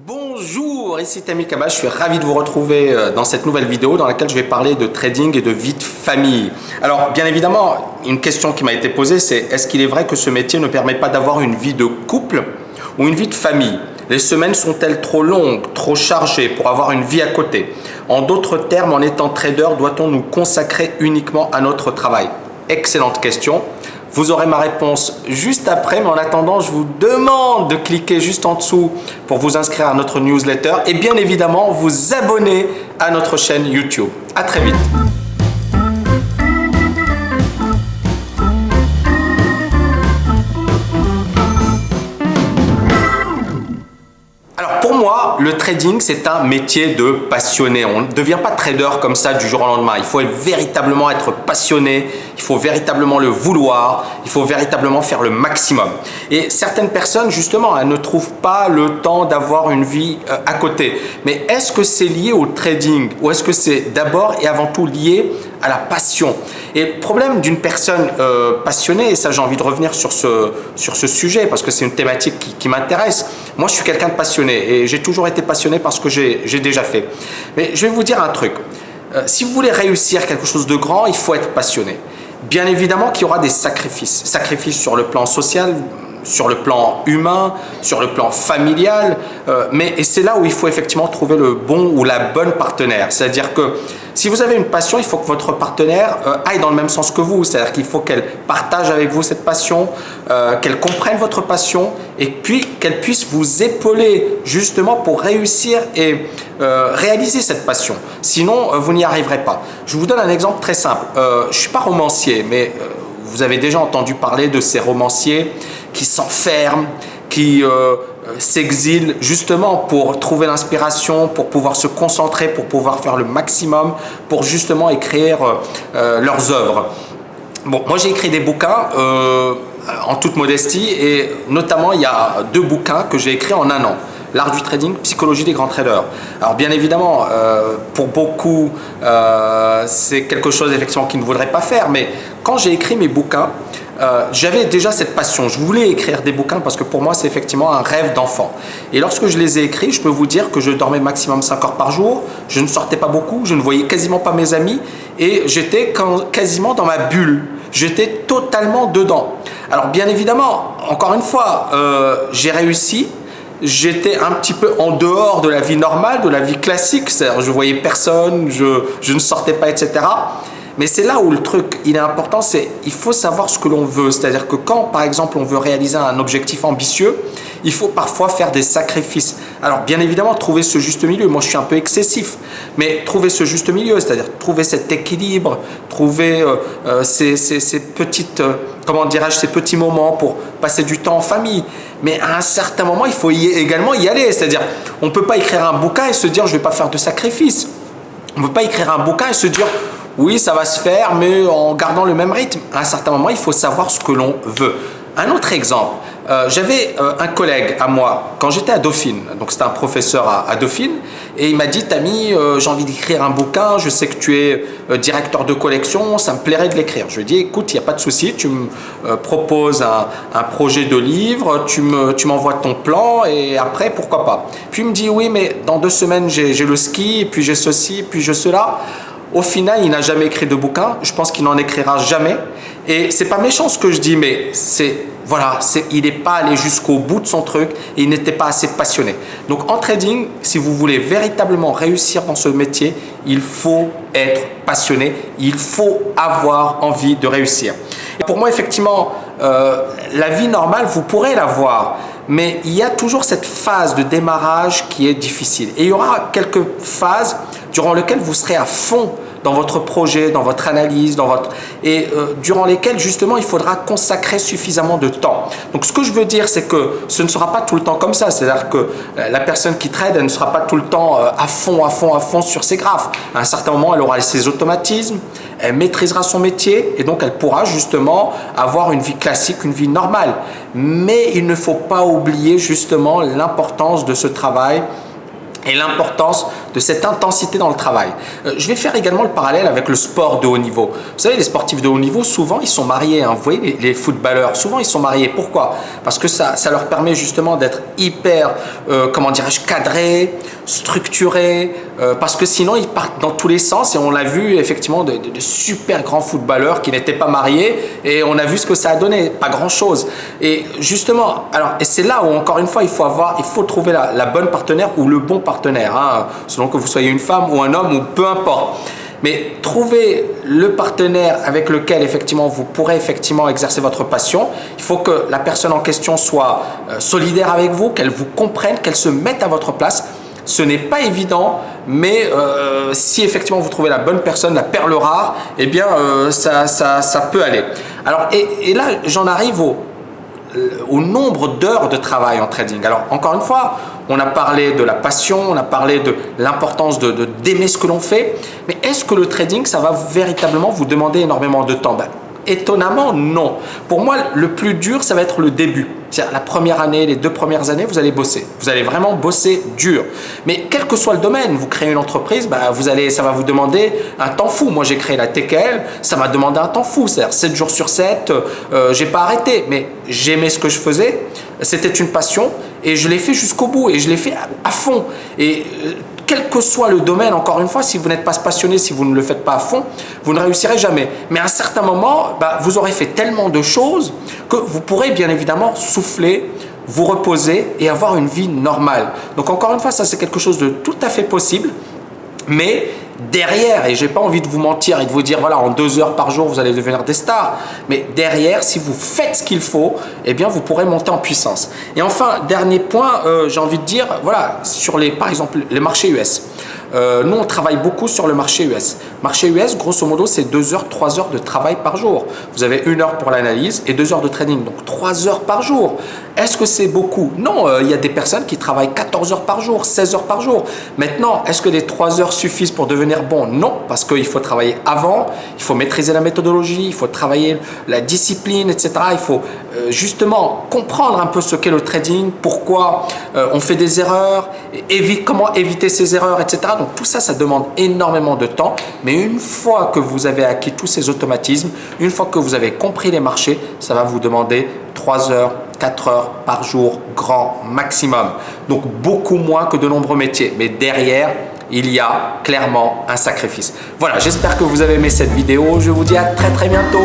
Bonjour, ici Tammy Kaba, je suis ravi de vous retrouver dans cette nouvelle vidéo dans laquelle je vais parler de trading et de vie de famille. Alors bien évidemment, une question qui m'a été posée, c'est est-ce qu'il est vrai que ce métier ne permet pas d'avoir une vie de couple ou une vie de famille? Les semaines sont-elles trop longues, trop chargées pour avoir une vie à côté? En d'autres termes, en étant trader, doit-on nous consacrer uniquement à notre travail? Excellente question. Vous aurez ma réponse juste après, mais en attendant, je vous demande de cliquer juste en dessous pour vous inscrire à notre newsletter et bien évidemment vous abonner à notre chaîne YouTube. À très vite. Pour moi, le trading, c'est un métier de passionné. On ne devient pas trader comme ça du jour au lendemain. Il faut véritablement être passionné, il faut véritablement le vouloir, il faut véritablement faire le maximum. Et certaines personnes, justement, elles ne trouvent pas le temps d'avoir une vie à côté. Mais est-ce que c'est lié au trading ou est-ce que c'est d'abord et avant tout lié à la passion? Et le problème d'une personne passionnée, et ça j'ai envie de revenir sur ce sujet parce que c'est une thématique qui m'intéresse. Moi je suis quelqu'un de passionné et j'ai toujours été passionné par ce que j'ai déjà fait. Mais je vais vous dire un truc, si vous voulez réussir quelque chose de grand, il faut être passionné. Bien évidemment qu'il y aura des sacrifices, sacrifices sur le plan social, sur le plan humain, sur le plan familial, et c'est là où il faut effectivement trouver le bon ou la bonne partenaire. C'est-à-dire que si vous avez une passion, il faut que votre partenaire aille dans le même sens que vous. C'est-à-dire qu'il faut qu'elle partage avec vous cette passion, qu'elle comprenne votre passion et puis qu'elle puisse vous épauler justement pour réussir et réaliser cette passion. Sinon, vous n'y arriverez pas. Je vous donne un exemple très simple. Je ne suis pas romancier, mais vous avez déjà entendu parler de ces romanciers qui s'enferment, qui s'exilent justement pour trouver l'inspiration, pour pouvoir se concentrer, pour pouvoir faire le maximum, pour justement écrire leurs œuvres. Bon, moi j'ai écrit des bouquins en toute modestie et notamment il y a 2 bouquins que j'ai écrits en 1 an. L'art du trading, psychologie des grands traders. Alors bien évidemment, pour beaucoup, c'est quelque chose effectivement qu'ils ne voudraient pas faire, mais quand j'ai écrit mes bouquins, j'avais déjà cette passion. Je voulais écrire des bouquins parce que pour moi, c'est effectivement un rêve d'enfant. Et lorsque je les ai écrits, je peux vous dire que je dormais maximum 5 heures par jour, je ne sortais pas beaucoup, je ne voyais quasiment pas mes amis et j'étais quasiment dans ma bulle. J'étais totalement dedans. Alors bien évidemment, encore une fois, j'ai réussi. J'étais un petit peu en dehors de la vie normale, de la vie classique, c'est-à-dire je voyais personne, je ne sortais pas, etc. Mais c'est là où le truc il est important, c'est il faut savoir ce que l'on veut. C'est-à-dire que quand, par exemple, on veut réaliser un objectif ambitieux, il faut parfois faire des sacrifices. Alors, bien évidemment, trouver ce juste milieu. Moi, je suis un peu excessif, mais trouver ce juste milieu, c'est-à-dire trouver cet équilibre, trouver ces petites, comment dirais-je, ces petits moments pour passer du temps en famille. Mais à un certain moment, il faut également y aller. C'est-à-dire, on ne peut pas écrire un bouquin et se dire, je ne vais pas faire de sacrifices. On ne peut pas écrire un bouquin et se dire, oui, ça va se faire, mais en gardant le même rythme. À un certain moment, il faut savoir ce que l'on veut. Un autre exemple, j'avais un collègue à moi quand j'étais à Dauphine, donc c'était un professeur à Dauphine, et il m'a dit, Tammy, j'ai envie d'écrire un bouquin, je sais que tu es directeur de collection, ça me plairait de l'écrire. Je lui ai dit, écoute, il n'y a pas de souci, tu me proposes un projet de livre, tu m'envoies ton plan et après, pourquoi pas. Puis il me dit, oui, mais dans 2 semaines, j'ai le ski, et puis j'ai ceci, puis j'ai cela. Au final, il n'a jamais écrit de bouquin. Je pense qu'il n'en écrira jamais. Et c'est pas méchant ce que je dis, mais il n'est pas allé jusqu'au bout de son truc et il n'était pas assez passionné. Donc en trading, si vous voulez véritablement réussir dans ce métier, il faut être passionné. Il faut avoir envie de réussir. Et pour moi, effectivement, la vie normale, vous pourrez l'avoir. Mais il y a toujours cette phase de démarrage qui est difficile. Et il y aura quelques phases durant lesquelles vous serez à fond dans votre projet, dans votre analyse, durant lesquelles justement il faudra consacrer suffisamment de temps. Donc ce que je veux dire, c'est que ce ne sera pas tout le temps comme ça. C'est-à-dire que la personne qui trade, elle ne sera pas tout le temps à fond sur ses graphes. À un certain moment, elle aura ses automatismes, elle maîtrisera son métier et donc elle pourra justement avoir une vie classique, une vie normale. Mais il ne faut pas oublier justement l'importance de ce travail et l'importance de cette intensité dans le travail. Je vais faire également le parallèle avec le sport de haut niveau. Vous savez, les sportifs de haut niveau, souvent, ils sont mariés. Hein. Vous voyez, les footballeurs, souvent, ils sont mariés. Pourquoi? Parce que ça leur permet justement d'être hyper, comment dirais-je, cadrés, structurés, parce que sinon, ils partent dans tous les sens. Et on l'a vu, effectivement, de super grands footballeurs qui n'étaient pas mariés. Et on a vu ce que ça a donné. Pas grand-chose. Et justement, alors, et c'est là où, encore une fois, il faut trouver la bonne partenaire ou le bon partenaire, hein, selon que vous soyez une femme ou un homme ou peu importe. Mais trouver le partenaire avec lequel effectivement vous pourrez effectivement exercer votre passion. Il faut que la personne en question soit solidaire avec vous, qu'elle vous comprenne, qu'elle se mette à votre place. Ce n'est pas évident, mais si effectivement vous trouvez la bonne personne, la perle rare, eh bien ça peut aller. Alors et là j'en arrive au nombre d'heures de travail en trading. Alors encore une fois, on a parlé de la passion, on a parlé de l'importance d'aimer ce que l'on fait, mais est-ce que le trading, ça va véritablement vous demander énormément de temps? Étonnamment, non. Pour moi, le plus dur, ça va être le début. C'est-à-dire la première année, les 2 premières années, vous allez bosser. Vous allez vraiment bosser dur. Mais quel que soit le domaine, vous créez une entreprise, ça va vous demander un temps fou. Moi, j'ai créé la TKL, ça m'a demandé un temps fou. C'est-à-dire 7 jours sur 7, j'ai pas arrêté. Mais j'aimais ce que je faisais, c'était une passion et je l'ai fait jusqu'au bout et je l'ai fait à fond. Et quel que soit le domaine, encore une fois, si vous n'êtes pas passionné, si vous ne le faites pas à fond, vous ne réussirez jamais. Mais à un certain moment, vous aurez fait tellement de choses que vous pourrez bien évidemment souffler, vous reposer et avoir une vie normale. Donc encore une fois, ça c'est quelque chose de tout à fait possible. Mais derrière, et j'ai pas envie de vous mentir et de vous dire voilà, en 2 heures par jour vous allez devenir des stars, mais derrière, si vous faites ce qu'il faut, eh bien vous pourrez monter en puissance. Et enfin, dernier point, j'ai envie de dire, voilà, sur par exemple les marchés US. Nous, on travaille beaucoup sur le marché US. Marché US, grosso modo, c'est 2 heures, 3 heures de travail par jour. Vous avez 1 heure pour l'analyse et 2 heures de trading, donc 3 heures par jour. Est-ce que c'est beaucoup? Non, il y a des personnes qui travaillent 14 heures par jour, 16 heures par jour. Maintenant, est-ce que les 3 heures suffisent pour devenir bon? Non, parce qu'il faut travailler avant, il faut maîtriser la méthodologie, il faut travailler la discipline, etc. Il faut justement comprendre un peu ce qu'est le trading, pourquoi on fait des erreurs, comment éviter ces erreurs, etc. Donc tout ça, ça demande énormément de temps. Mais une fois que vous avez acquis tous ces automatismes, une fois que vous avez compris les marchés, ça va vous demander 3 heures, 4 heures par jour, grand maximum. Donc beaucoup moins que de nombreux métiers. Mais derrière, il y a clairement un sacrifice. Voilà, j'espère que vous avez aimé cette vidéo. Je vous dis à très bientôt.